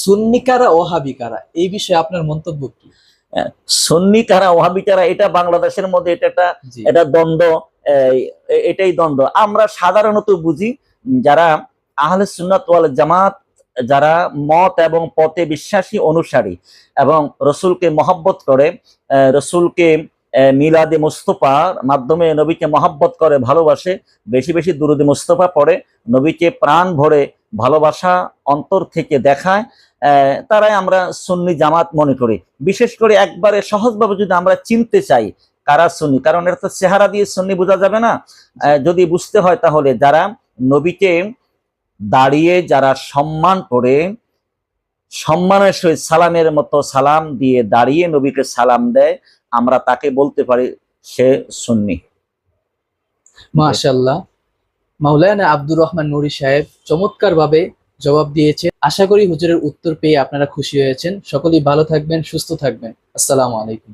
সুন্নি কারা ওহাবি কারা, এই বিষয়ে আপনার মন্তব্য কি? সুন্নি কারা ওহাবি কারা, এটা বাংলাদেশের মধ্যে এটা দ্বন্দ্ব, এটাই দ্বন্দ্ব। আমরা সাধারণত বুঝি যারা আহলে সুন্নাত ওয়াল জামাত, যারা মত এবং পথে বিশ্বাসী অনুসারী এবং রসুলকে মহব্বত করে, রসুলকে মিলাদে মুস্তফার মাধ্যমে নবীকে মহব্বত করে, ভালোবাসে, বেশি বেশি দুরুদে মুস্তফা পড়ে, নবীকে প্রাণ ভরে ভালোবাসা অন্তর থেকে দেখায়, তারাই আমরা সুন্নি জামাত মনে করি। বিশেষ করে একবারে সহজভাবে যদি আমরা চিনতে চাই কারা সুন্নি, কারণ এটা তো চেহারা দিয়ে সুন্নি বোঝা যাবে না। যদি বুঝতে হয় তাহলে যারা নবীকে দাঁড়িয়ে যারা সম্মান করে, সম্মানের সহিত সালামের মতো সালাম দিয়ে দাঁড়িয়ে নবীকে সালাম দেয়, আমরা তাকে বলতে পারি সে সুন্নি। মাশাআল্লাহ, মাওলানা আব্দুর রহমান নুরী সাহেব চমৎকার ভাবে জবাব দিয়েছেন। আশা করি হুজুরের উত্তর পেয়ে আপনারা খুশি হয়েছেন। সকলেই ভালো থাকবেন, সুস্থ থাকবেন। আসসালামু আলাইকুম।